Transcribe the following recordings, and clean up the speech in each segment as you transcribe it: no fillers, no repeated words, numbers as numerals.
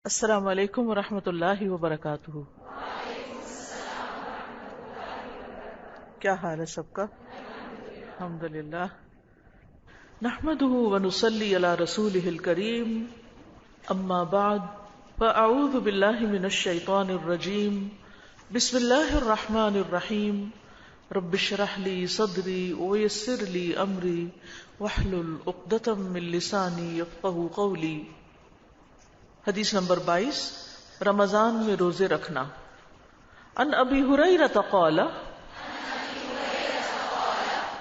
السلام علیکم ورحمۃ اللہ وبرکاتہ۔ کیا حال ہے سب کا؟ الحمدللہ نحمده ونصلی علی رسولہ الکریم، اما بعد فاعوذ باللہ من الشیطان الرجیم، بسم اللہ الرحمن الرحیم، رب اشرح لی صدری ویسر لی امری واحلل عقدۃ من لسانی یفقہوا قولی۔ حدیث نمبر 22، رمضان میں روزے رکھنا۔ ان ابی ہریرہ قال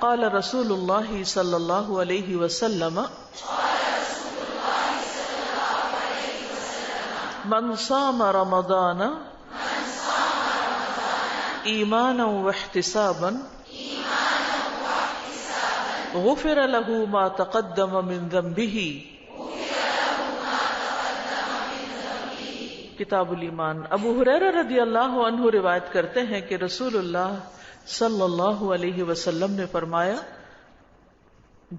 قال رسول اللہ صلی اللہ علیہ وسلم من صام رمضان ایمانا واحتسابا غفر له ما تقدم من ذنبه۔ کتاب الایمان۔ ابو ہریرہ رضی اللہ عنہ روایت کرتے ہیں کہ رسول اللہ صلی اللہ علیہ وسلم نے فرمایا،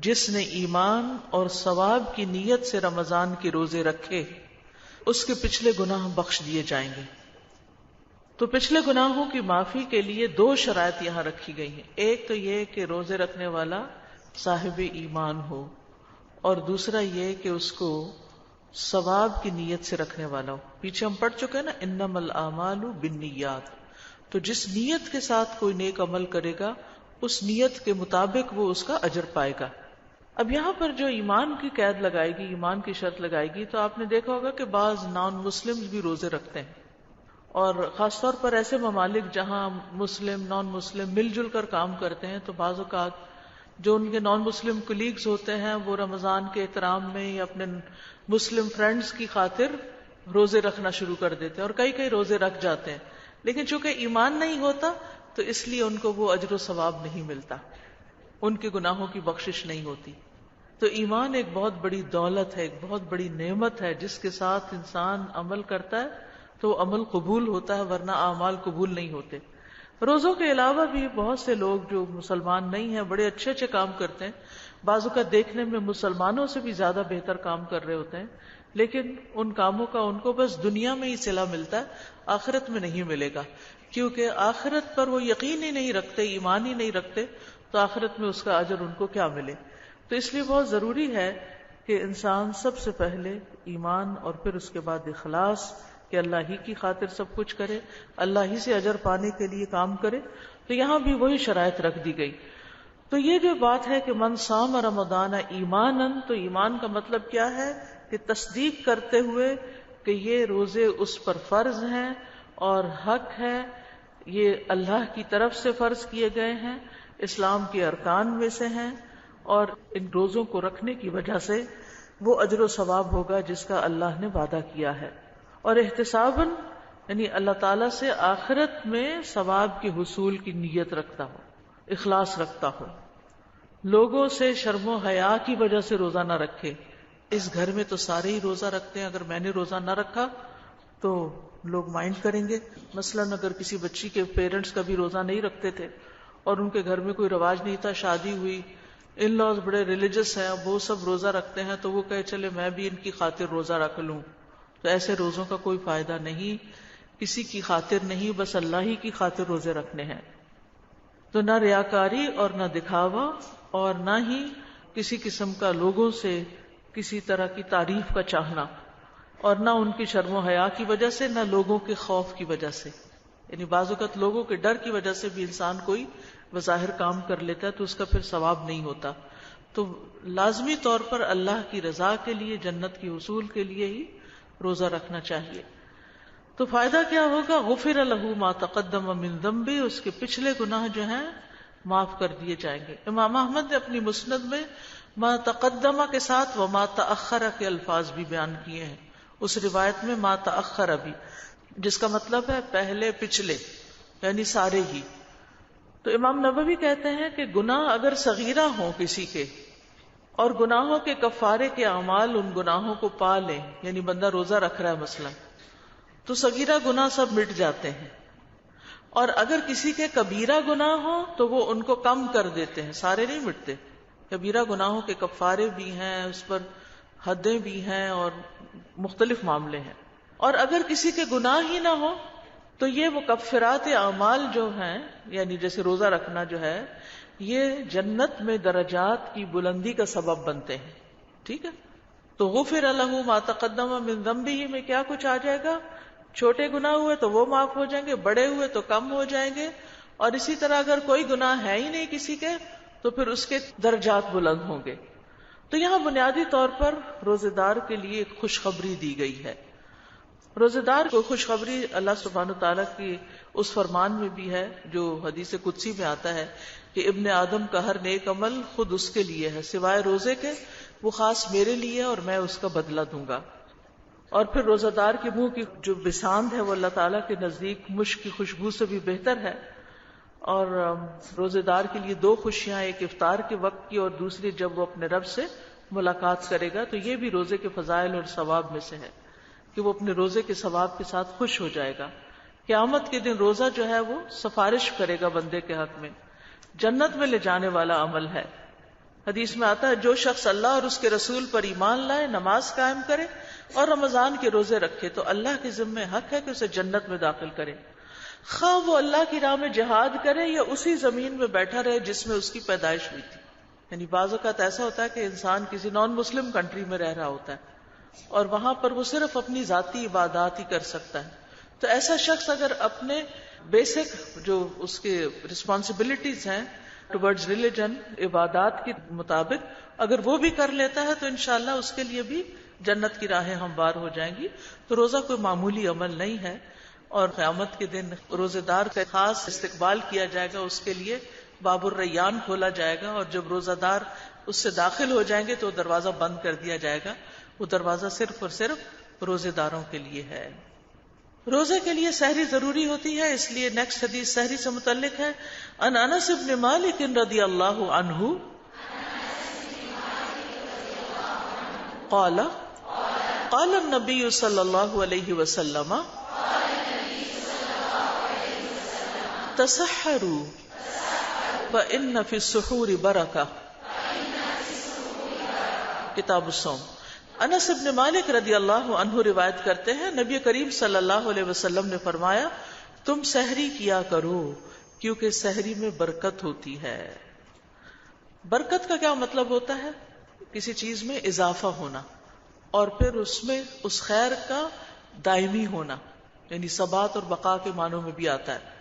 جس نے ایمان اور ثواب کی نیت سے رمضان کے روزے رکھے اس کے پچھلے گناہ بخش دیے جائیں گے۔ تو پچھلے گناہوں کی معافی کے لیے 2 شرائط یہاں رکھی گئی ہیں۔ ایک تو یہ کہ روزے رکھنے والا صاحب ایمان ہو، اور دوسرا یہ کہ اس کو ثواب کی نیت سے رکھنے والا ہو۔ پیچھے ہم پڑھ چکے ہیں نا، انما الاعمال بالنیات۔ تو جس نیت کے ساتھ کوئی نیک عمل کرے گا اس نیت کے مطابق وہ اس کا اجر پائے گا۔ اب یہاں پر جو ایمان کی قید لگائے گی، ایمان کی شرط لگائے گی، تو آپ نے دیکھا ہوگا کہ بعض نان مسلم بھی روزے رکھتے ہیں، اور خاص طور پر ایسے ممالک جہاں مسلم نان مسلم مل جل کر کام کرتے ہیں، تو بعض اوقات جو ان کے نان مسلم کولیگز ہوتے ہیں وہ رمضان کے احترام میں یا اپنے مسلم فرینڈز کی خاطر روزے رکھنا شروع کر دیتے ہیں، اور کئی روزے رکھ جاتے ہیں، لیکن چونکہ ایمان نہیں ہوتا تو اس لیے ان کو وہ اجر و ثواب نہیں ملتا، ان کے گناہوں کی بخشش نہیں ہوتی۔ تو ایمان ایک بہت بڑی دولت ہے، ایک بہت بڑی نعمت ہے، جس کے ساتھ انسان عمل کرتا ہے تو وہ عمل قبول ہوتا ہے، ورنہ اعمال قبول نہیں ہوتے۔ روزوں کے علاوہ بھی بہت سے لوگ جو مسلمان نہیں ہیں بڑے اچھے اچھے کام کرتے ہیں، بعض اوقات دیکھنے میں مسلمانوں سے بھی زیادہ بہتر کام کر رہے ہوتے ہیں، لیکن ان کاموں کا ان کو بس دنیا میں ہی صلہ ملتا ہے، آخرت میں نہیں ملے گا، کیونکہ آخرت پر وہ یقین ہی نہیں رکھتے، ایمان ہی نہیں رکھتے، تو آخرت میں اس کا اجر ان کو کیا ملے۔ تو اس لیے بہت ضروری ہے کہ انسان سب سے پہلے ایمان اور پھر اس کے بعد اخلاص، کہ اللہ ہی کی خاطر سب کچھ کرے، اللہ ہی سے اجر پانے کے لیے کام کرے۔ تو یہاں بھی وہی شرائط رکھ دی گئی۔ تو یہ جو بات ہے کہ من صام رمضان ایمانا، تو ایمان کا مطلب کیا ہے کہ تصدیق کرتے ہوئے کہ یہ روزے اس پر فرض ہیں اور حق ہے، یہ اللہ کی طرف سے فرض کیے گئے ہیں، اسلام کے ارکان میں سے ہیں، اور ان روزوں کو رکھنے کی وجہ سے وہ اجر و ثواب ہوگا جس کا اللہ نے وعدہ کیا ہے۔ اور احتساباً یعنی اللہ تعالیٰ سے آخرت میں ثواب کے حصول کی نیت رکھتا ہو، اخلاص رکھتا ہو، لوگوں سے شرم و حیا کی وجہ سے روزہ نہ رکھے۔ اس گھر میں تو سارے ہی روزہ رکھتے ہیں، اگر میں نے روزہ نہ رکھا تو لوگ مائنڈ کریں گے۔ مثلاً اگر کسی بچی کے پیرنٹس کبھی روزہ نہیں رکھتے تھے اور ان کے گھر میں کوئی رواج نہیں تھا، شادی ہوئی، ان لاز بڑے ریلیجس ہیں، وہ سب روزہ رکھتے ہیں، تو وہ کہے چلے میں بھی ان کی خاطر روزہ رکھ لوں، تو ایسے روزوں کا کوئی فائدہ نہیں، کسی کی خاطر نہیں، بس اللہ ہی کی خاطر روزے رکھنے ہیں۔ تو نہ ریاکاری اور نہ دکھاوا، اور نہ ہی کسی قسم کا لوگوں سے کسی طرح کی تعریف کا چاہنا، اور نہ ان کی شرم و حیا کی وجہ سے، نہ لوگوں کے خوف کی وجہ سے۔ یعنی بعض اوقات لوگوں کے ڈر کی وجہ سے بھی انسان کوئی بظاہر کام کر لیتا ہے تو اس کا پھر ثواب نہیں ہوتا۔ تو لازمی طور پر اللہ کی رضا کے لیے، جنت کے حصول کے لیے ہی روزہ رکھنا چاہیے۔ تو فائدہ کیا ہوگا؟ غفر له ما تقدم من ذنبه، اس کے پچھلے گناہ جو ہیں معاف کر دیے جائیں گے۔ امام احمد نے اپنی مسند میں ما تقدم کے ساتھ وما تأخر کے الفاظ بھی بیان کیے ہیں، اس روایت میں ما تأخر بھی، جس کا مطلب ہے پہلے پچھلے، یعنی سارے ہی۔ تو امام نووی کہتے ہیں کہ گناہ اگر صغیرہ ہوں کسی کے، اور گناہوں کے کفارے کے اعمال ان گناہوں کو پا لیں، یعنی بندہ روزہ رکھ رہا ہے مثلا، تو صغیرہ گناہ سب مٹ جاتے ہیں، اور اگر کسی کے کبیرہ گناہ ہوں تو وہ ان کو کم کر دیتے ہیں، سارے نہیں مٹتے۔ کبیرہ گناہوں کے کفارے بھی ہیں، اس پر حدیں بھی ہیں، اور مختلف معاملے ہیں۔ اور اگر کسی کے گناہ ہی نہ ہو تو یہ مکفرات اعمال جو ہیں، یعنی جیسے روزہ رکھنا جو ہے، یہ جنت میں درجات کی بلندی کا سبب بنتے ہیں. ٹھیک ہے، تو غفر لہ ما تقدم من ذنبہ میں کیا کچھ آ جائے گا، چھوٹے گناہ ہوئے تو وہ معاف ہو جائیں گے، بڑے ہوئے تو کم ہو جائیں گے، اور اسی طرح اگر کوئی گناہ ہے ہی نہیں کسی کے تو پھر اس کے درجات بلند ہوں گے. تو یہاں بنیادی طور پر روزے دار کے لیے ایک خوشخبری دی گئی ہے. روزے دار کو خوشخبری اللہ سبحانہ تعالیٰ کی اس فرمان میں بھی ہے جو حدیث قدسی میں آتا ہے کہ ابن آدم کا ہر نیک عمل خود اس کے لیے ہے سوائے روزے کے، وہ خاص میرے لیے اور میں اس کا بدلہ دوں گا. اور پھر روزہ دار کے منہ کی جو بساند ہے وہ اللہ تعالیٰ کے نزدیک مشک کی خوشبو سے بھی بہتر ہے. اور روزے دار کے لیے دو خوشیاں، ایک افطار کے وقت کی اور دوسری جب وہ اپنے رب سے ملاقات کرے گا. تو یہ بھی روزے کے فضائل اور ثواب میں سے ہے کہ وہ اپنے روزے کے ثواب کے ساتھ خوش ہو جائے گا. قیامت کے دن روزہ جو ہے وہ سفارش کرے گا بندے کے حق میں، جنت میں لے جانے والا عمل ہے. حدیث میں آتا ہے جو شخص اللہ اور اس کے رسول پر ایمان لائے، نماز قائم کرے اور رمضان کے روزے رکھے تو اللہ کے ذمہ حق ہے کہ اسے جنت میں داخل کرے، خواہ وہ اللہ کی راہ میں جہاد کرے یا اسی زمین میں بیٹھا رہے جس میں اس کی پیدائش ہوئی تھی. یعنی بعض اوقات ایسا ہوتا ہے کہ انسان کسی نان مسلم کنٹری میں رہ رہا ہوتا ہے اور وہاں پر وہ صرف اپنی ذاتی عبادات ہی کر سکتا ہے. تو ایسا شخص اگر اپنے بیسک جو اس کے رسپانسبلٹیز ہیں ٹورڈز ریلیجن، عبادات کے مطابق اگر وہ بھی کر لیتا ہے تو انشاءاللہ اس کے لیے بھی جنت کی راہیں ہموار ہو جائیں گی. تو روزہ کوئی معمولی عمل نہیں ہے، اور قیامت کے دن روزے دار کا خاص استقبال کیا جائے گا. اس کے لیے باب الریان کھولا جائے گا، اور جب روزہ دار اس سے داخل ہو جائیں گے تو دروازہ بند کر دیا جائے گا. وہ دروازہ صرف اور صرف روزے داروں کے لیے ہے. روزے کے لیے سحری ضروری ہوتی ہے، اس لیے نیکسٹ حدیث سحری سے متعلق ہے. ان انس بن مالک رضی اللہ عنہ قال قال النبی صلی اللہ علیہ وسلم تسحروا فإن فی السحور برکہ. کتاب الصوم. انس بن مالک رضی اللہ عنہ روایت کرتے ہیں نبی کریم صلی اللہ علیہ وسلم نے فرمایا تم سحری کیا کرو کیونکہ سحری میں برکت ہوتی ہے. برکت کا کیا مطلب ہوتا ہے؟ کسی چیز میں اضافہ ہونا اور پھر اس میں اس خیر کا دائمی ہونا، یعنی ثبات اور بقا کے معنوں میں بھی آتا ہے.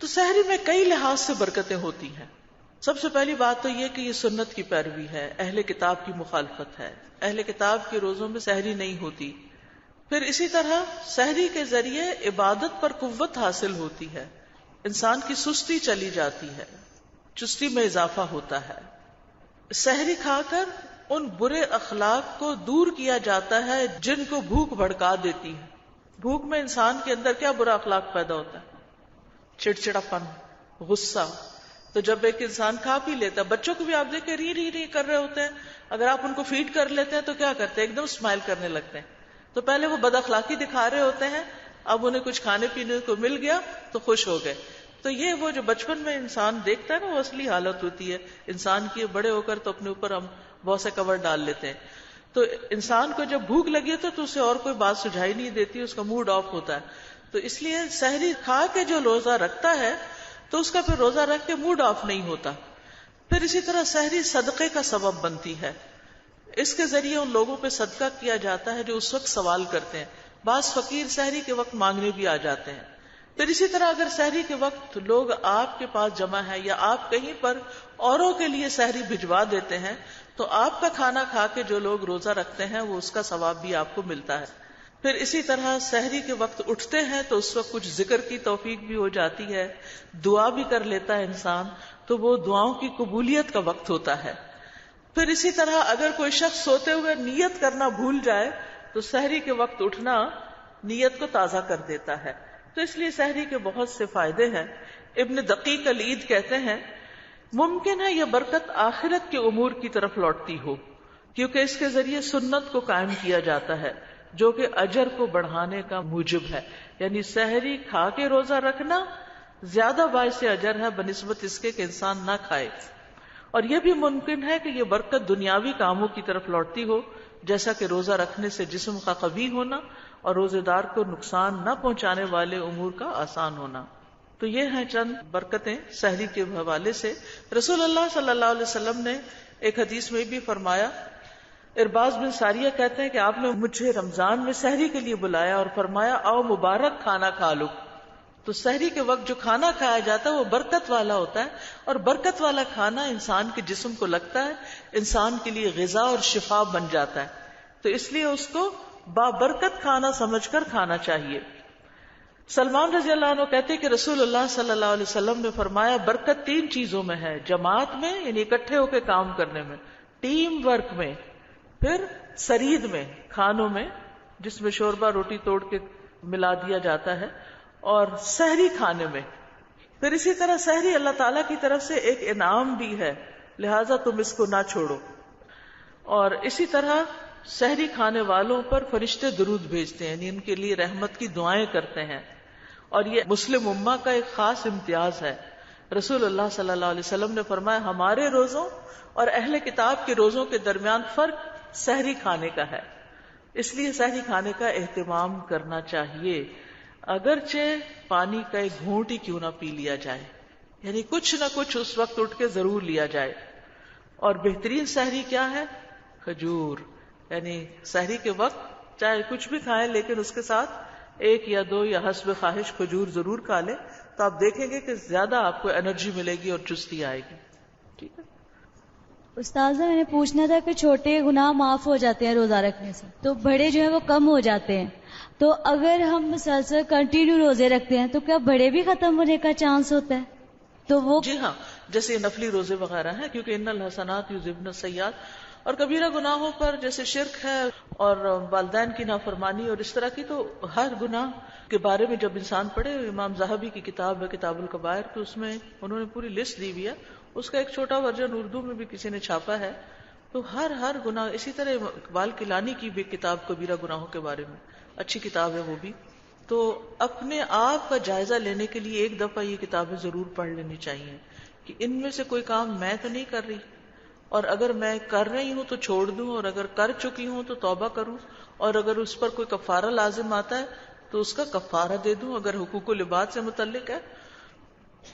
تو سحری میں کئی لحاظ سے برکتیں ہوتی ہیں. سب سے پہلی بات تو یہ کہ یہ سنت کی پیروی ہے، اہل کتاب کی مخالفت ہے. اہل کتاب کے روزوں میں سحری نہیں ہوتی. پھر اسی طرح سحری کے ذریعے عبادت پر قوت حاصل ہوتی ہے، انسان کی سستی چلی جاتی ہے، چستی میں اضافہ ہوتا ہے. سحری کھا کر ان برے اخلاق کو دور کیا جاتا ہے جن کو بھوک بھڑکا دیتی ہے. بھوک میں انسان کے اندر کیا برا اخلاق پیدا ہوتا ہے؟ چڑچڑاپن، غصہ. تو جب ایک انسان کھا پی لیتا ہے، بچوں کو بھی آپ دیکھیں ری ری ری کر رہے ہوتے ہیں، اگر آپ ان کو فیڈ کر لیتے ہیں تو کیا کرتے ہیں؟ ایک دم اسمائل کرنے لگتے ہیں. تو پہلے وہ بد اخلاقی دکھا رہے ہوتے ہیں، اب انہیں کچھ کھانے پینے کو مل گیا تو خوش ہو گئے. تو یہ وہ جو بچپن میں انسان دیکھتا ہے نا، وہ اصلی حالت ہوتی ہے انسان کی. بڑے ہو کر تو اپنے اوپر ہم بہت سے کور ڈال لیتے ہیں. تو انسان کو جب بھوک لگی تو اسے اور کوئی بات سجھائی نہیں دیتی، اس کا موڈ آف ہوتا ہے. تو اس لیے سحری کھا کے جو روزہ رکھتا ہے تو اس کا پھر روزہ رکھ کے موڈ آف نہیں ہوتا. پھر اسی طرح سحری صدقے کا سبب بنتی ہے. اس کے ذریعے ان لوگوں پہ صدقہ کیا جاتا ہے جو اس وقت سوال کرتے ہیں. بعض فقیر سحری کے وقت مانگنے بھی آ جاتے ہیں. پھر اسی طرح اگر سحری کے وقت لوگ آپ کے پاس جمع ہیں یا آپ کہیں پر اوروں کے لیے سحری بھجوا دیتے ہیں تو آپ کا کھانا کھا کے جو لوگ روزہ رکھتے ہیں وہ اس کا ثواب بھی آپ کو ملتا ہے. پھر اسی طرح سحری کے وقت اٹھتے ہیں تو اس وقت کچھ ذکر کی توفیق بھی ہو جاتی ہے، دعا بھی کر لیتا ہے انسان، تو وہ دعاؤں کی قبولیت کا وقت ہوتا ہے. پھر اسی طرح اگر کوئی شخص سوتے ہوئے نیت کرنا بھول جائے تو سحری کے وقت اٹھنا نیت کو تازہ کر دیتا ہے. تو اس لیے سحری کے بہت سے فائدے ہیں. ابن دقیق العید کہتے ہیں ممکن ہے یہ برکت آخرت کے امور کی طرف لوٹتی ہو کیونکہ اس کے ذریعے سنت کو قائم کیا جاتا ہے جو کہ اجر کو بڑھانے کا موجب ہے. یعنی سحری کھا کے روزہ رکھنا زیادہ باعث اجر ہے بنسبت اس کے کہ انسان نہ کھائے. اور یہ بھی ممکن ہے کہ یہ برکت دنیاوی کاموں کی طرف لوٹتی ہو، جیسا کہ روزہ رکھنے سے جسم کا قوی ہونا اور روزے دار کو نقصان نہ پہنچانے والے امور کا آسان ہونا۔ تو یہ ہیں چند برکتیں سحری کے حوالے سے۔ رسول اللہ صلی اللہ علیہ وسلم نے ایک حدیث میں بھی فرمایا، ارباز بن ساریہ کہتے ہیں کہ آپ نے مجھے رمضان میں سحری کے لیے بلایا اور فرمایا آؤ مبارک کھانا کھا لو۔ تو سحری کے وقت جو کھانا کھایا جاتا ہے وہ برکت والا ہوتا ہے، اور برکت والا کھانا انسان کے جسم کو لگتا ہے، انسان کے لیے غذا اور شفا بن جاتا ہے، تو اس لیے اس کو بابرکت کھانا سمجھ کر کھانا چاہیے۔ سلمان رضی اللہ عنہ کہتے کہ رسول اللہ صلی اللہ علیہ وسلم نے فرمایا برکت تین چیزوں میں ہے، جماعت میں یعنی اکٹھے ہو کے کام کرنے میں، ٹیم ورک میں، پھر سرید میں کھانوں میں جس میں شوربہ روٹی توڑ کے ملا دیا جاتا ہے، اور سحری کھانے میں۔ پھر اسی طرح سحری اللہ تعالیٰ کی طرف سے ایک انعام بھی ہے، لہٰذا تم اس کو نہ چھوڑو۔ اور اسی طرح سحری کھانے والوں پر فرشتے درود بھیجتے ہیں، یعنی ان کے لیے رحمت کی دعائیں کرتے ہیں، اور یہ مسلم امہ کا ایک خاص امتیاز ہے۔ رسول اللہ صلی اللہ علیہ وسلم نے فرمایا ہمارے روزوں اور اہل کتاب کے روزوں کے درمیان فرق سحری کھانے کا ہے، اس لیے سحری کھانے کا اہتمام کرنا چاہیے، اگرچہ پانی کا ایک گھونٹ ہی کیوں نہ پی لیا جائے، یعنی کچھ نہ کچھ اس وقت اٹھ کے ضرور لیا جائے۔ اور بہترین سحری کیا ہے؟ کھجور، یعنی سحری کے وقت چاہے کچھ بھی کھائیں لیکن اس کے ساتھ ایک یا دو یا حسب خواہش کھجور ضرور کھا لیں، تو آپ دیکھیں گے کہ زیادہ آپ کو انرجی ملے گی اور چستی آئے گی۔ ٹھیک ہے استاذہ، میں نے پوچھنا تھا کہ چھوٹے گناہ معاف ہو جاتے ہیں روزہ رکھنے سے، تو بڑے جو ہیں وہ کم ہو جاتے ہیں، تو اگر ہم مسلسل کنٹینیو روزے رکھتے ہیں تو کیا بڑے بھی ختم ہونے کا چانس ہوتا ہے؟ تو وہ جی ہاں، جیسے نفلی روزے وغیرہ ہیں، کیونکہ ان الحسنات یذہبن السیئات، اور کبیرہ گناہوں پر جیسے شرک ہے اور والدین کی نافرمانی اور اس طرح کی، تو ہر گناہ کے بارے میں جب انسان پڑھے، امام ذہبی کی کتاب ہے کتاب الکبائر، تو اس میں انہوں نے پوری لسٹ دی ہوئی ہے، اس کا ایک چھوٹا ورژن اردو میں بھی کسی نے چھاپا ہے، تو ہر گناہ، اسی طرح اقبال کیلانی کی بھی کتاب کبیرہ گناہوں کے بارے میں اچھی کتاب ہے وہ بھی۔ تو اپنے آپ کا جائزہ لینے کے لیے ایک دفعہ یہ کتابیں ضرور پڑھ لینی چاہیے کہ ان میں سے کوئی کام میں تو نہیں کر رہی، اور اگر میں کر رہی ہوں تو چھوڑ دوں، اور اگر کر چکی ہوں تو توبہ کروں، اور اگر اس پر کوئی کفارہ لازم آتا ہے تو اس کا کفارہ دے دوں، اگر حقوق العباد سے متعلق ہے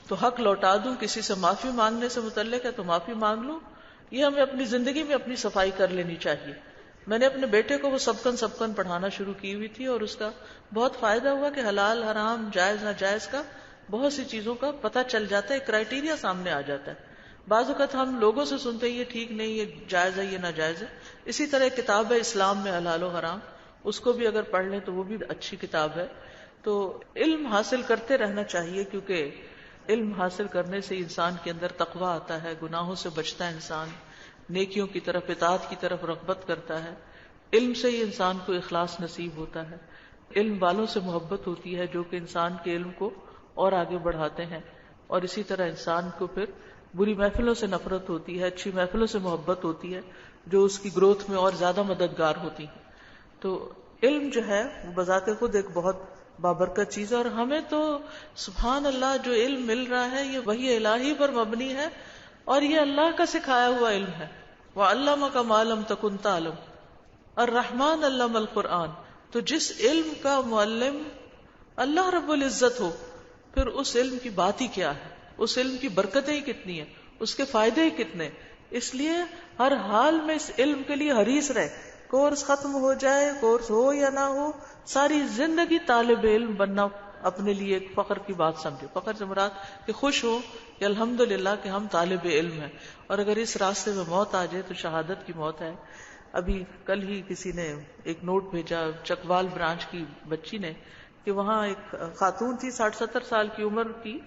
تو حق لوٹا دوں، کسی سے معافی مانگنے سے متعلق ہے تو معافی مانگ لوں۔ یہ ہمیں اپنی زندگی میں اپنی صفائی کر لینی چاہیے۔ میں نے اپنے بیٹے کو وہ سبکن پڑھانا شروع کی ہوئی تھی، اور اس کا بہت فائدہ ہوا کہ حلال حرام جائز ناجائز کا بہت سی چیزوں کا پتہ چل جاتا ہے، ایک کرائیٹیریا سامنے آ جاتا ہے۔ بعض اوقات ہم لوگوں سے سنتے ہیں یہ ٹھیک نہیں، یہ جائز ہے، یہ ناجائز ہے۔ اسی طرح ایک کتاب ہے اسلام میں حلال و حرام، اس کو بھی اگر پڑھ لیں تو وہ بھی اچھی کتاب ہے۔ تو علم حاصل کرتے رہنا چاہیے، کیونکہ علم حاصل کرنے سے انسان کے اندر تقویٰ آتا ہے، گناہوں سے بچتا ہے انسان، نیکیوں کی طرف اطاعت کی طرف رغبت کرتا ہے۔ علم سے ہی انسان کو اخلاص نصیب ہوتا ہے، علم والوں سے محبت ہوتی ہے جو کہ انسان کے علم کو اور آگے بڑھاتے ہیں، اور اسی طرح انسان کو پھر بری محفلوں سے نفرت ہوتی ہے، اچھی محفلوں سے محبت ہوتی ہے جو اس کی گروتھ میں اور زیادہ مددگار ہوتی ہیں۔ تو علم جو ہے وہ بذات خود ایک بہت بابرکت چیز ہے، اور ہمیں تو سبحان اللہ جو علم مل رہا ہے یہ وحی الہی پر مبنی ہے، اور یہ اللہ کا سکھایا ہوا علم ہے۔ وَعَلَّمَكَ مَا لَمْ تَكُنْ تَعْلَمُ الرحمن علم القرآن۔ تو جس علم کا معلم اللہ رب العزت ہو، پھر اس علم کی بات ہی کیا ہے، اس علم کی برکتیں ہی کتنی ہیں، اس کے فائدے ہی کتنے۔ اس لیے ہر حال میں اس علم کے لیے حریص رہے، کورس ختم ہو جائے، کورس ہو یا نہ ہو، ساری زندگی طالب علم بننا اپنے لیے ایک فخر کی بات سمجھے۔ فخر سے مراد کہ خوش ہو کہ الحمدللہ کہ ہم طالب علم ہیں، اور اگر اس راستے میں موت آ جائے تو شہادت کی موت ہے۔ ابھی کل ہی کسی نے ایک نوٹ بھیجا چکوال برانچ کی بچی نے، کہ وہاں ایک خاتون تھی 60-70 سال کی عمر کی،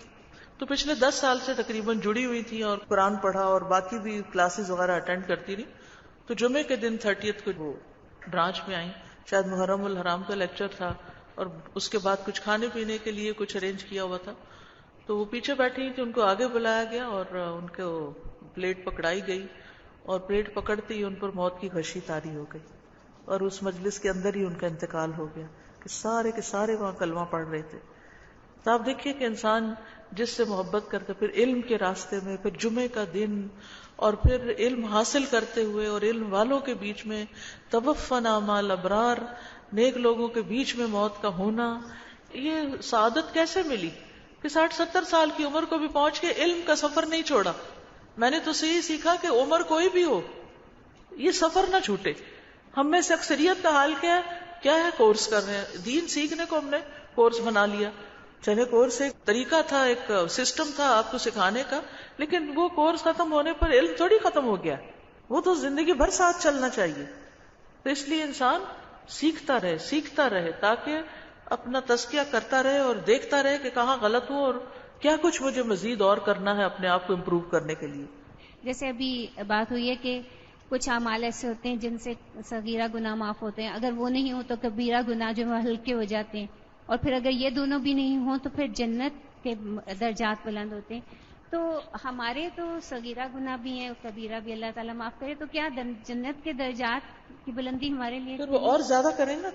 تو پچھلے 10 سال سے تقریباً جڑی ہوئی تھی اور قرآن پڑھا اور باقی بھی کلاسز وغیرہ اٹینڈ کرتی رہی۔ تو جمعے کے دن 30 کو وہ برانچ میں آئیں، شاید محرم الحرام کا لیکچر تھا، اور اس کے بعد کچھ کھانے پینے کے لیے کچھ ارینج کیا ہوا تھا، تو وہ پیچھے بیٹھی تھی، ان کو آگے بلایا گیا اور ان کو پلیٹ پکڑائی گئی، اور پلیٹ پکڑتے ہی ان پر موت کی غشی طاری ہو گئی، اور اس مجلس کے اندر ہی ان کا انتقال ہو گیا کہ سارے کے سارے وہاں کلمہ پڑھ رہے تھے۔ تو آپ دیکھیے کہ انسان جس سے محبت کرتے پھر علم کے راستے میں، پھر جمعے کا دن، اور پھر علم حاصل کرتے ہوئے اور علم والوں کے بیچ میں توفنا مع الابرار، نیک لوگوں کے بیچ میں موت کا ہونا. یہ سعادت کیسے ملی کہ 60-70 سال کی عمر کو بھی پہنچ کے علم کا سفر نہیں چھوڑا. میں نے تو سے یہ سیکھا کہ عمر کوئی بھی ہو یہ سفر نہ چھوٹے. ہم میں سے اکثریت کا حال کیا ہے کورس کر رہے ہیں. دین سیکھنے کو ہم نے کورس بنا لیا. چلے کورس ایک طریقہ تھا, ایک سسٹم تھا آپ کو سکھانے کا, لیکن وہ کورس ختم ہونے پر علم تھوڑی ختم ہو گیا. وہ تو زندگی بھر ساتھ چلنا چاہیے. تو اس لیے انسان سیکھتا رہے تاکہ اپنا تزکیہ کرتا رہے اور دیکھتا رہے کہ کہاں غلط ہو اور کیا کچھ مجھے مزید اور کرنا ہے اپنے آپ کو امپروو کرنے کے لیے. جیسے ابھی بات ہوئی ہے کہ کچھ اعمال ایسے ہوتے ہیں جن سے صغیرہ گناہ معاف ہوتے ہیں, اگر وہ نہیں ہو تو کبیرہ گناہ جو ہے ہلکے ہو جاتے ہیں, اور پھر اگر یہ دونوں بھی نہیں ہوں تو پھر جنت کے درجات بلند ہوتے ہیں. تو ہمارے تو صغیرہ گناہ بھی ہیں, کبیرہ بھی, اللہ تعالیٰ معاف کرے, تو کیا جنت کے درجات کی بلندی ہمارے لیے پھر وہ اور زیادہ کریں نا,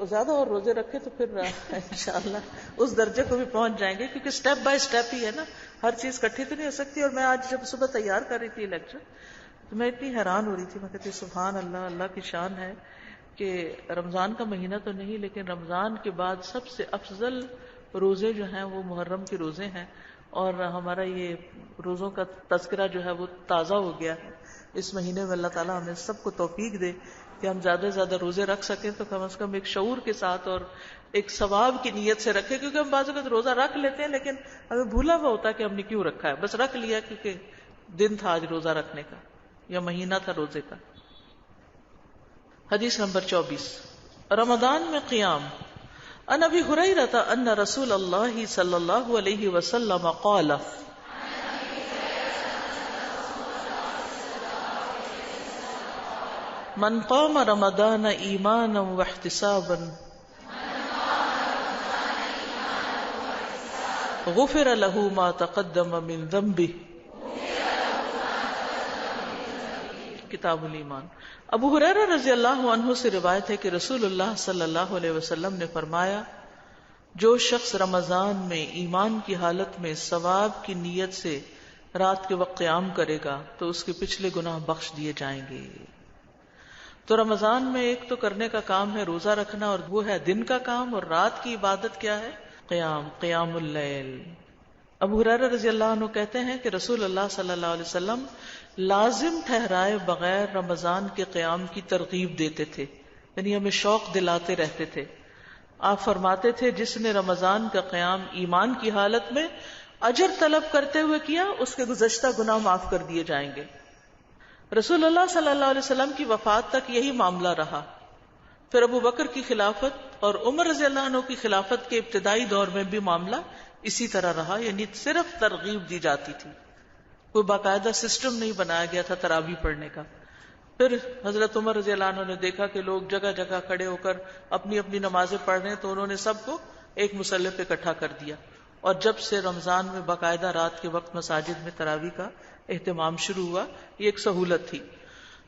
زیادہ اور روزے رکھے تو پھر انشاءاللہ اس درجے کو بھی پہنچ جائیں گے, کیونکہ سٹیپ بائی سٹیپ ہی ہے نا, ہر چیز کٹھی تو نہیں ہو سکتی. اور میں آج جب صبح تیار کر رہی تھی لیکچر تو میں اتنی حیران ہو رہی تھی, میں کہتی سبحان اللہ, اللہ کی شان ہے کہ رمضان کا مہینہ تو نہیں لیکن رمضان کے بعد سب سے افضل روزے جو ہیں وہ محرم کے روزے ہیں, اور ہمارا یہ روزوں کا تذکرہ جو ہے وہ تازہ ہو گیا ہے اس مہینے میں. اللہ تعالیٰ ہمیں سب کو توفیق دے کہ ہم زیادہ سے زیادہ روزے رکھ سکیں, تو کم از کم ایک شعور کے ساتھ اور ایک ثواب کی نیت سے رکھیں, کیونکہ ہم بعض اوقات روزہ رکھ لیتے ہیں لیکن ہمیں بھولا ہوا ہوتا ہے کہ ہم نے کیوں رکھا ہے, بس رکھ لیا کیونکہ دن تھا آج روزہ رکھنے کا یا مہینہ تھا روزے کا. حدیث نمبر 24, رمضان میں قیام. عن ابی ہریرہ ان رسول اللہ صلی اللہ علیہ وسلم قال من قام رمضان ایمانا واحتسابا غفر له ما تقدم من ذنبه. کتاب الایمان. ابو ہریرہ رضی اللہ عنہ سے روایت ہے کہ رسول اللہ صلی اللہ علیہ وسلم نے فرمایا, جو شخص رمضان میں ایمان کی حالت میں ثواب کی نیت سے رات کے وقت قیام کرے گا تو اس کے پچھلے گناہ بخش دیے جائیں گے. تو رمضان میں ایک تو کرنے کا کام ہے روزہ رکھنا, اور وہ ہے دن کا کام, اور رات کی عبادت کیا ہے؟ قیام اللیل. ابو ہریرہ رضی اللہ عنہ کہتے ہیں کہ رسول اللہ صلی اللہ علیہ وسلم لازم ٹھہرائے بغیر رمضان کے قیام کی ترغیب دیتے تھے, یعنی ہمیں شوق دلاتے رہتے تھے. آپ فرماتے تھے جس نے رمضان کا قیام ایمان کی حالت میں اجر طلب کرتے ہوئے کیا اس کے گزشتہ گناہ معاف کر دیے جائیں گے. رسول اللہ صلی اللہ علیہ وسلم کی وفات تک یہی معاملہ رہا. پھر ابو بکر کی خلافت اور عمر رضی اللہ عنہ کی خلافت کے ابتدائی دور میں بھی معاملہ اسی طرح رہا, یعنی صرف ترغیب دی جاتی تھی, کوئی باقاعدہ سسٹم نہیں بنایا گیا تھا تراویح پڑھنے کا. پھر حضرت عمر رضی اللہ عنہ نے دیکھا کہ لوگ جگہ جگہ کھڑے ہو کر اپنی اپنی نمازیں پڑھ رہے ہیں, تو انہوں نے سب کو ایک مصلی پہ اکٹھا کر دیا, اور جب سے رمضان میں باقاعدہ رات کے وقت مساجد میں تراویح کا اہتمام شروع ہوا, یہ ایک سہولت تھی.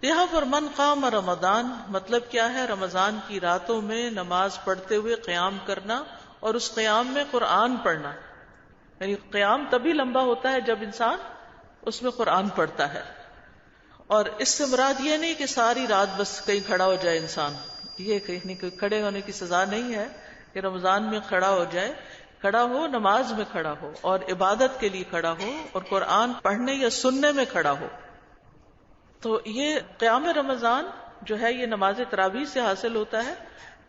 یہاں پر من قام رمضان مطلب کیا ہے؟ رمضان کی راتوں میں نماز پڑھتے ہوئے قیام کرنا اور اس قیام میں قرآن پڑھنا. یعنی قیام تبھی لمبا ہوتا ہے جب انسان اس میں قرآن پڑھتا ہے. اور اس سے مراد یہ نہیں کہ ساری رات بس کہیں کھڑا ہو جائے انسان, یہ کہیں کھڑے ہونے کی سزا نہیں ہے کہ رمضان میں کھڑا ہو جائے. کھڑا ہو, نماز میں کھڑا ہو اور عبادت کے لیے کھڑا ہو اور قرآن پڑھنے یا سننے میں کھڑا ہو. تو یہ قیام رمضان جو ہے یہ نماز تراویح سے حاصل ہوتا ہے,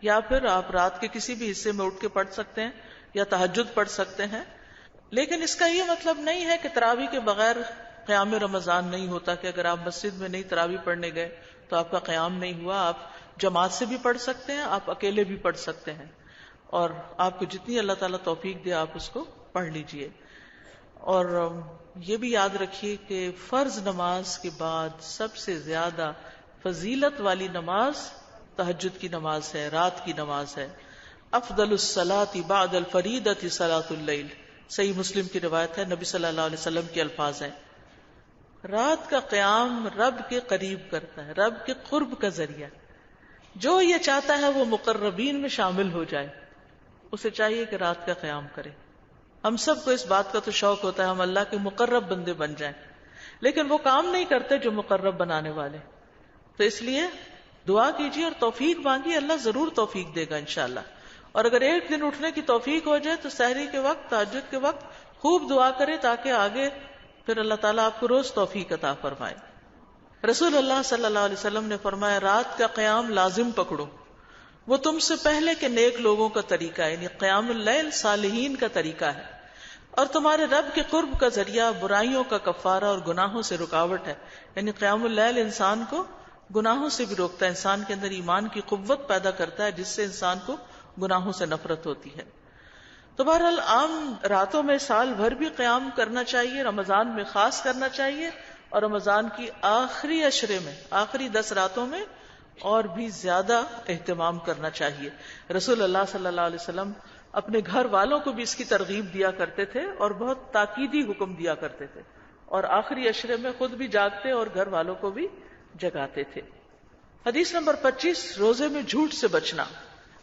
یا پھر آپ رات کے کسی بھی حصے میں اٹھ کے پڑھ سکتے ہیں یا تہجد پڑھ سکتے ہیں. لیکن اس کا یہ مطلب نہیں ہے کہ تراویح کے بغیر قیام رمضان نہیں ہوتا, کہ اگر آپ مسجد میں نہیں تراویح پڑھنے گئے تو آپ کا قیام نہیں ہوا. آپ جماعت سے بھی پڑھ سکتے ہیں, آپ اکیلے بھی پڑھ سکتے ہیں, اور آپ کو جتنی اللہ تعالیٰ توفیق دے آپ اس کو پڑھ لیجئے. اور یہ بھی یاد رکھیے کہ فرض نماز کے بعد سب سے زیادہ فضیلت والی نماز تہجد کی نماز ہے, رات کی نماز ہے. افضل الصلاۃ بعد الفریضۃ صلاۃ اللیل, صحیح مسلم کی روایت ہے, نبی صلی اللہ علیہ وسلم کے الفاظ ہیں. رات کا قیام رب کے قریب کرتا ہے, رب کے قرب کا ذریعہ. جو یہ چاہتا ہے وہ مقربین میں شامل ہو جائے, اسے چاہیے کہ رات کا قیام کرے. ہم سب کو اس بات کا تو شوق ہوتا ہے ہم اللہ کے مقرب بندے بن جائیں, لیکن وہ کام نہیں کرتے جو مقرب بنانے والے. تو اس لیے دعا کیجیے اور توفیق مانگیے، اللہ ضرور توفیق دے گا انشاءاللہ. اور اگر ایک دن اٹھنے کی توفیق ہو جائے تو سحری کے وقت، تہجد کے وقت خوب دعا کرے تاکہ آگے پھر اللہ تعالیٰ آپ کو روز توفیق عطا فرمائے. رسول اللہ صلی اللہ علیہ وسلم نے فرمایا رات کا قیام لازم پکڑو، وہ تم سے پہلے کے نیک لوگوں کا طریقہ ہے، یعنی قیام اللیل صالحین کا طریقہ ہے، اور تمہارے رب کے قرب کا ذریعہ، برائیوں کا کفارہ اور گناہوں سے رکاوٹ ہے. یعنی قیام اللیل انسان کو گناہوں سے بھی روکتا ہے، انسان کے اندر ایمان کی قوت پیدا کرتا ہے جس سے انسان کو گناہوں سے نفرت ہوتی ہے. تو بہرحال عام راتوں میں سال بھر بھی قیام کرنا چاہیے، رمضان میں خاص کرنا چاہیے، اور رمضان کی آخری عشرے میں، آخری 10 راتوں میں اور بھی زیادہ اہتمام کرنا چاہیے. رسول اللہ صلی اللہ علیہ وسلم اپنے گھر والوں کو بھی اس کی ترغیب دیا کرتے تھے اور بہت تاکیدی حکم دیا کرتے تھے، اور آخری عشرے میں خود بھی جاگتے اور گھر والوں کو بھی جگاتے تھے. حدیث نمبر 25، روزے میں جھوٹ سے بچنا.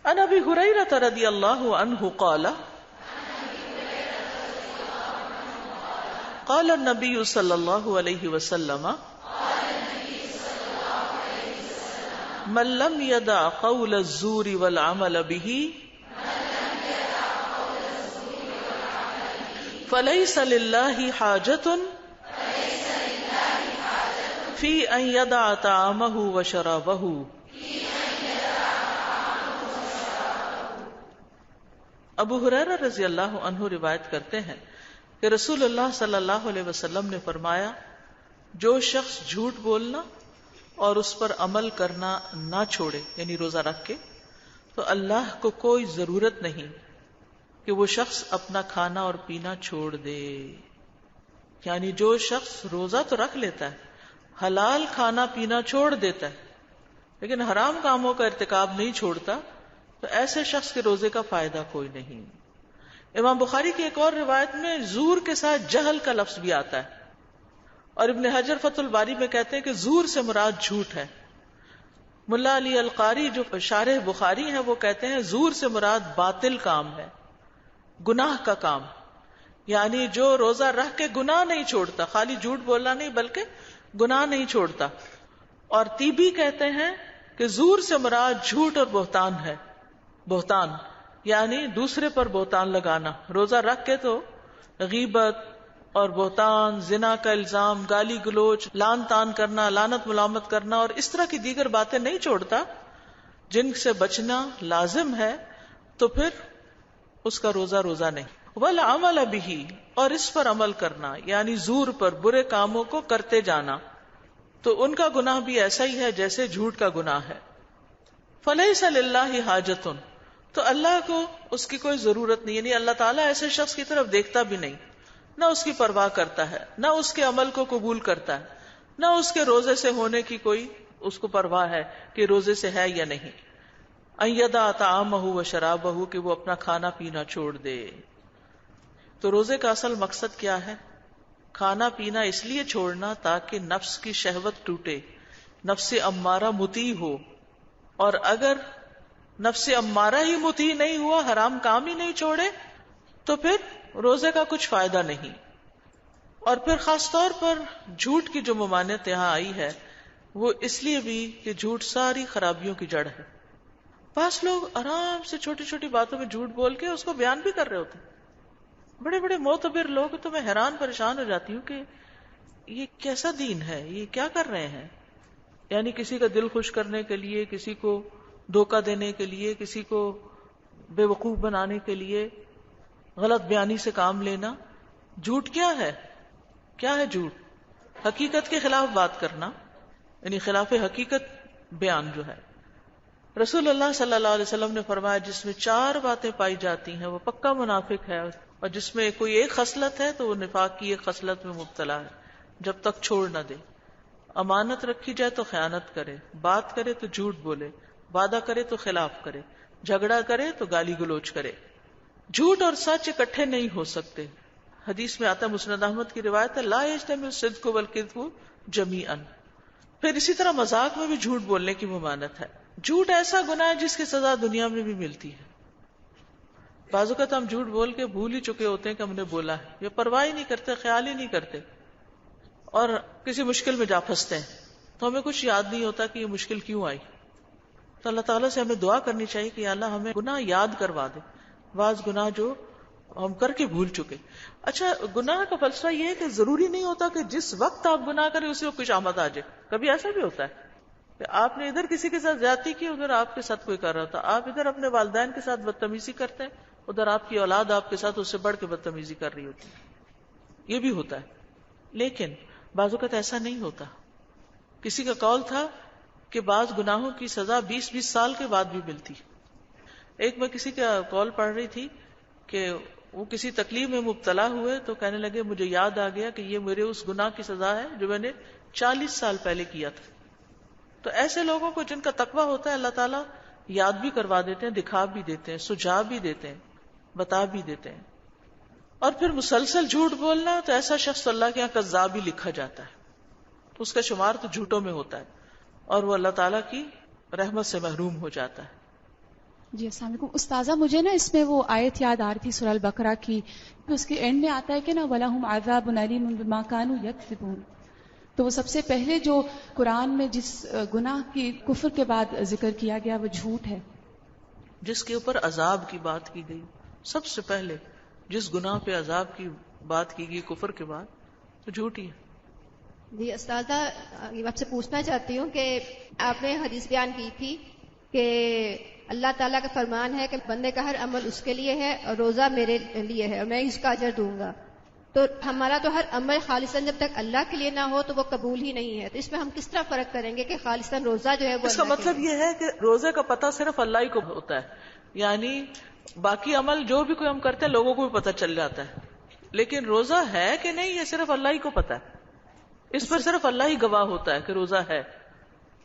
عن ابی ہریرہ رضی اللہ عنہ قال قال النبی صلی اللہ علیہ وسلم من لم يدع قول الزور والعمل به فليس لله حاجة فی ان یدع طعامہ وشرابہ. ابو ہریرہ رضی اللہ عنہ روایت کرتے ہیں کہ رسول اللہ صلی اللہ علیہ وسلم نے فرمایا جو شخص جھوٹ بولنا اور اس پر عمل کرنا نہ چھوڑے، یعنی روزہ رکھ کے، تو اللہ کو کوئی ضرورت نہیں کہ وہ شخص اپنا کھانا اور پینا چھوڑ دے. یعنی جو شخص روزہ تو رکھ لیتا ہے، حلال کھانا پینا چھوڑ دیتا ہے، لیکن حرام کاموں کا ارتکاب نہیں چھوڑتا، تو ایسے شخص کے روزے کا فائدہ کوئی نہیں. امام بخاری کی ایک اور روایت میں زور کے ساتھ جہل کا لفظ بھی آتا ہے، اور ابن حجر فتح الباری میں کہتے ہیں کہ زور سے مراد جھوٹ ہے. ملا علی القاری جو شارح بخاری ہیں وہ کہتے ہیں زور سے مراد باطل کام ہے، گناہ کا کام. یعنی جو روزہ رکھ کے گناہ نہیں چھوڑتا، خالی جھوٹ بولنا نہیں بلکہ گناہ نہیں چھوڑتا. اور تیبی کہتے ہیں کہ زور سے مراد جھوٹ اور بہتان ہے. بہتان یعنی دوسرے پر بہتان لگانا، روزہ رکھ کے تو غیبت اور بہتان، زنا کا الزام، گالی گلوچ، لان تان کرنا، لعنت ملامت کرنا اور اس طرح کی دیگر باتیں نہیں چھوڑتا جن سے بچنا لازم ہے، تو پھر اس کا روزہ نہیں. والعمل به، اور اس پر عمل کرنا یعنی زور پر، برے کاموں کو کرتے جانا، تو ان کا گناہ بھی ایسا ہی ہے جیسے جھوٹ کا گناہ ہے. فلیس للہ حاجۃ، تو اللہ کو اس کی کوئی ضرورت نہیں، یعنی اللہ تعالیٰ ایسے شخص کی طرف دیکھتا بھی نہیں، نہ اس کی پرواہ کرتا ہے، نہ اس کے عمل کو قبول کرتا ہے، نہ اس کے روزے سے ہونے کی کوئی اس کو پرواہ ہے کہ روزے سے ہے یا نہیں. ان یدع طعامہ وشرابہ، کہ وہ اپنا کھانا پینا چھوڑ دے. تو روزے کا اصل مقصد کیا ہے؟ کھانا پینا اس لیے چھوڑنا تاکہ نفس کی شہوت ٹوٹے، نفس امارہ مطیع ہو. اور اگر نفس امارہ ہی مطیع نہیں ہوا، حرام کام ہی نہیں چھوڑے، تو پھر روزے کا کچھ فائدہ نہیں. اور پھر خاص طور پر جھوٹ کی جو ممانعت یہاں آئی ہے وہ اس لیے بھی کہ جھوٹ ساری خرابیوں کی جڑ ہے. بعض لوگ آرام سے چھوٹی چھوٹی باتوں میں جھوٹ بول کے اس کو بیان بھی کر رہے ہوتے ہیں. بڑے بڑے معتبر لوگ، تو میں حیران پریشان ہو جاتی ہوں کہ یہ کیسا دین ہے، یہ کیا کر رہے ہیں. یعنی کسی کا دل خوش کرنے کے لیے، کسی کو دھوکہ دینے کے لیے، کسی کو بے وقوف بنانے کے لیے غلط بیانی سے کام لینا. جھوٹ کیا ہے؟ کیا ہے جھوٹ؟ حقیقت کے خلاف بات کرنا، یعنی خلاف حقیقت بیان جو ہے. رسول اللہ صلی اللہ علیہ وسلم نے فرمایا جس میں 4 باتیں پائی جاتی ہیں وہ پکا منافق ہے، اور جس میں کوئی ایک خصلت ہے تو وہ نفاق کی ایک خصلت میں مبتلا ہے جب تک چھوڑ نہ دے. امانت رکھی جائے تو خیانت کرے، بات کرے تو جھوٹ بولے، وعدہ کرے تو خلاف کرے، جھگڑا کرے تو گالی گلوچ کرے. جھوٹ اور سچ اکٹھے نہیں ہو سکتے. حدیث میں آتا مسند احمد کی روایت ہے لا یجتمع الصدق والکذب جمیعا. پھر اسی طرح مذاق میں بھی جھوٹ بولنے کی ممانعت ہے. جھوٹ ایسا گناہ ہے جس کی سزا دنیا میں بھی ملتی ہے. بعض اوقات ہم جھوٹ بول کے بھول ہی چکے ہوتے ہیں کہ ہم نے بولا ہے، یہ پرواہ ہی نہیں کرتے، خیال ہی نہیں کرتے، اور کسی مشکل میں جا پھنستے ہیں تو ہمیں کچھ یاد نہیں ہوتا کہ یہ مشکل کیوں آئی. تو اللہ تعالیٰ سے ہمیں دعا کرنی چاہیے کہ یا اللہ ہمیں گناہ یاد کروا دے، بعض گناہ جو ہم کر کے بھول چکے. اچھا، گناہ کا فلسفہ یہ ہے کہ ضروری نہیں ہوتا کہ جس وقت آپ گناہ کریں اسی وقت کچھ آمد آ جائے. کبھی ایسا بھی ہوتا ہے کہ آپ نے ادھر کسی کے ساتھ زیادتی کی، ادھر آپ کے ساتھ کوئی کر رہا تھا. آپ ادھر اپنے والدین کے ساتھ بدتمیزی کرتے ہیں، ادھر آپ کی اولاد آپ کے ساتھ اس سے بڑھ کے بدتمیزی کر رہی ہوتی ہے. یہ بھی ہوتا ہے. لیکن بعض اوقات ایسا نہیں ہوتا. کسی کا قول تھا کہ بعض گناہوں کی سزا 20-20 سال کے بعد بھی ملتی. ایک میں کسی کا قول پڑھ رہی تھی کہ وہ کسی تکلیف میں مبتلا ہوئے تو کہنے لگے مجھے یاد آ گیا کہ یہ میرے اس گناہ کی سزا ہے جو میں نے 40 سال پہلے کیا تھا. تو ایسے لوگوں کو جن کا تقویٰ ہوتا ہے اللہ تعالیٰ یاد بھی کروا دیتے ہیں، دکھا بھی دیتے ہیں، سجھا بھی دیتے ہیں، بتا بھی دیتے ہیں. اور پھر مسلسل جھوٹ بولنا، تو ایسا شخص اللہ کے یہاں کذاب ہی لکھا جاتا ہے، اس کا شمار تو جھوٹوں میں ہوتا ہے اور وہ اللہ تعالیٰ کی رحمت سے محروم ہو جاتا ہے. جی السلام علیکم استاذہ، مجھے نا اس میں وہ آیت یاد آ رہی تھی سورہ البقرہ کی، اس کے اینڈ میں آتا ہے کہ نا وَلَهُمْ عَذَابٌ أَلِيمٌ بِمَا كَانُوا يَكْذِبُونَ. تو وہ سب سے پہلے جو قرآن میں جس گناہ کی کفر کے بعد ذکر کیا گیا وہ جھوٹ ہے، جس کے اوپر عذاب کی بات کی گئی. سب سے پہلے جس گناہ پہ عذاب کی بات کی گئی کفر کے بعد، تو جھوٹ ہی ہے. جی استاذہ، آپ سے پوچھنا چاہتی ہوں کہ آپ نے حدیث بیان کی تھی کہ اللہ تعالیٰ کا فرمان ہے کہ بندے کا ہر عمل اس کے لیے ہے اور روزہ میرے لیے ہے اور میں اس کا اجر دوں گا. تو ہمارا تو ہر عمل خالصاً جب تک اللہ کے لیے نہ ہو تو وہ قبول ہی نہیں ہے. تو اس میں ہم کس طرح فرق کریں گے کہ خالصاً روزہ جو ہے وہ اس کا مطلب یہ ہے کہ روزے کا پتہ صرف اللہ ہی کو ہوتا ہے، یعنی باقی عمل جو بھی کوئی ہم کرتے ہیں لوگوں کو بھی پتہ چل جاتا ہے، لیکن روزہ ہے کہ نہیں یہ صرف اللہ ہی کو پتہ ہے. اس پر صرف اللہ ہی گواہ ہوتا ہے کہ روزہ ہے.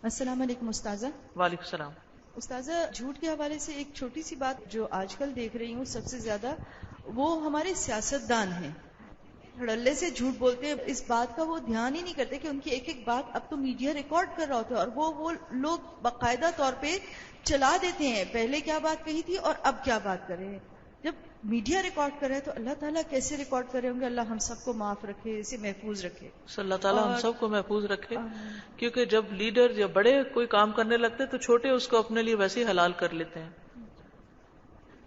السلام علیکم استاذہ. وعلیکم السلام. استاذہ، جھوٹ کے حوالے سے ایک چھوٹی سی بات جو آج کل دیکھ رہی ہوں سب سے زیادہ، وہ ہمارے سیاستدان ہیں، دھڑلے سے جھوٹ بولتے ہیں. اس بات کا وہ دھیان ہی نہیں کرتے کہ ان کی ایک ایک بات اب تو میڈیا ریکارڈ کر رہا ہوتا ہے اور وہ لوگ باقاعدہ طور پہ چلا دیتے ہیں پہلے کیا بات کہی تھی اور اب کیا بات کر رہے ہیں. جب میڈیا ریکارڈ کر رہا ہے تو اللہ تعالیٰ کیسے ریکارڈ کر رہے ہوں گے؟ اللہ ہم سب کو معاف رکھے، اسے محفوظ رکھے. اللہ تعالیٰ ہم سب کو محفوظ رکھے. کیونکہ جب لیڈر یا بڑے کوئی کام کرنے لگتے تو چھوٹے اس کو اپنے لیے ویسے ہی حلال کر لیتے ہیں.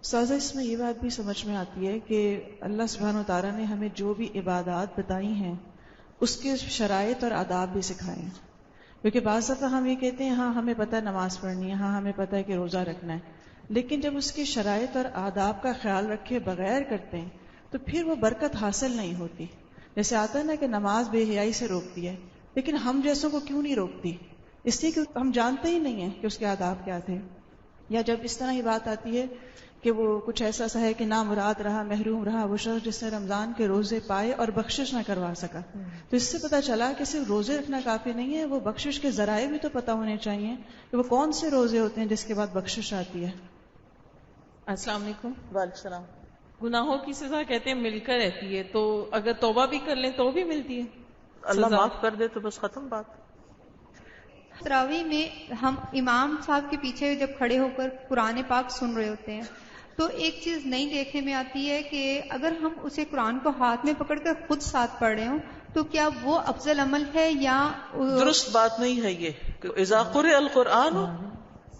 استاذہ، اس میں یہ بات بھی سمجھ میں آتی ہے کہ اللہ سبحانہ وتعالیٰ نے ہمیں جو بھی عبادات بتائی ہیں اس کے شرائط اور آداب بھی سکھائے ہیں. کیونکہ بعض دفعہ ہم یہ کہتے ہیں ہاں ہمیں پتہ ہے نماز پڑھنی ہے، ہاں ہمیں پتہ ہے کہ روزہ رکھنا ہے، لیکن جب اس کے شرائط اور آداب کا خیال رکھے بغیر کرتے ہیں تو پھر وہ برکت حاصل نہیں ہوتی. جیسے آتا ہے نا کہ نماز بے حیائی سے روکتی ہے، لیکن ہم جیسوں کو کیوں نہیں روکتی؟ اس لیے کہ ہم جانتے ہی نہیں ہیں کہ اس کے آداب کیا تھے. یا جب اس طرح کی بات آتی ہے کہ وہ کچھ ایسا سا ہے کہ نامراد رہا، محروم رہا وہ شخص جس نے رمضان کے روزے پائے اور بخشش نہ کروا سکا، تو اس سے پتہ چلا کہ صرف روزے رکھنا کافی نہیں ہے، وہ بخشش کے ذرائع بھی تو پتہ ہونے چاہیے کہ وہ کون سے روزے ہوتے ہیں جس کے بعد بخشش آتی ہے. السلام علیکم. وعلیکم السلام. گناہوں کی سزا کہتے ہیں مل کر رہتی ہے، تو اگر توبہ بھی کر لیں تو بھی ملتی ہے؟ اللہ معاف کر دے تو بس ختم بات. تراویح میں ہم امام صاحب کے پیچھے جب کھڑے ہو کر قرآن پاک سن رہے ہوتے ہیں تو ایک چیز نئی دیکھنے میں آتی ہے کہ اگر ہم اسے قرآن کو ہاتھ میں پکڑ کر خود ساتھ پڑھ رہے ہوں تو کیا وہ افضل عمل ہے یا درست بات نہیں ہے یہ کہ اذا قرئ القرآن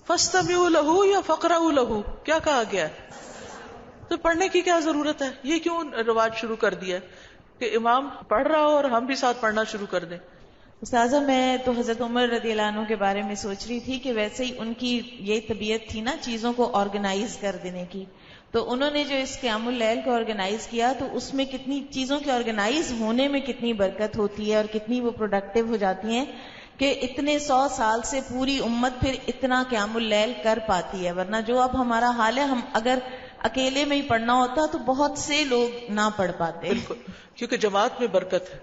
فاستمعوا له یا فقرؤوا له، کیا کہا گیا ہے؟ تو پڑھنے کی کیا ضرورت ہے؟ یہ کیوں رواج شروع کر دیا کہ امام پڑھ رہا ہو اور ہم بھی ساتھ پڑھنا شروع کر دیں؟ استاذہ، میں تو حضرت عمر رضی اللہ عنہ کے بارے میں سوچ رہی تھی کہ ویسے ہی ان کی یہ طبیعت تھی نا چیزوں کو آرگنائز کر دینے کی، تو انہوں نے جو اس قیام اللیل کو آرگنائز کیا تو اس میں کتنی چیزوں کے آرگنائز ہونے میں کتنی برکت ہوتی ہے اور کتنی وہ پروڈکٹیو ہو جاتی ہیں کہ اتنے 100 سال سے پوری امت پھر اتنا قیام اللیل کر پاتی ہے. ورنہ جو اب ہمارا حال ہے، ہم اگر اکیلے میں ہی پڑھنا ہوتا تو بہت سے لوگ نہ پڑھ پاتے. بالکل، کیونکہ جماعت میں برکت ہے.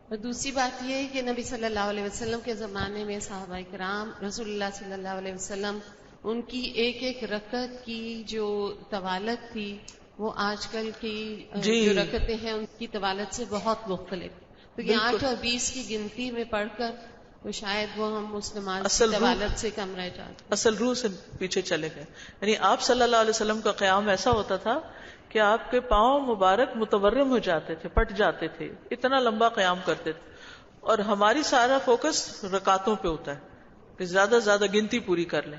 اور دوسری بات یہ ہے کہ نبی صلی اللہ علیہ وسلم کے زمانے میں صحابہ کرام رسول اللہ صلی اللہ علیہ وسلم ان کی ایک ایک رکعت کی جو طوالت تھی وہ آج کل کی جو رکعتیں ہیں ان کی طوالت سے بہت مختلف. تو یہ 8 اور 20 کی گنتی میں پڑھ کر تو شاید وہ ہم مسلمان کی طوالت سے کم رہ جاتے، اصل روح سے پیچھے چلے گئے. یعنی آپ صلی اللہ علیہ وسلم کا قیام ایسا ہوتا تھا کہ آپ کے پاؤں مبارک متورم ہو جاتے تھے، پھٹ جاتے تھے، اتنا لمبا قیام کرتے تھے. اور ہماری سارا فوکس رکعتوں پہ ہوتا ہے کہ زیادہ سے زیادہ گنتی پوری کر لیں.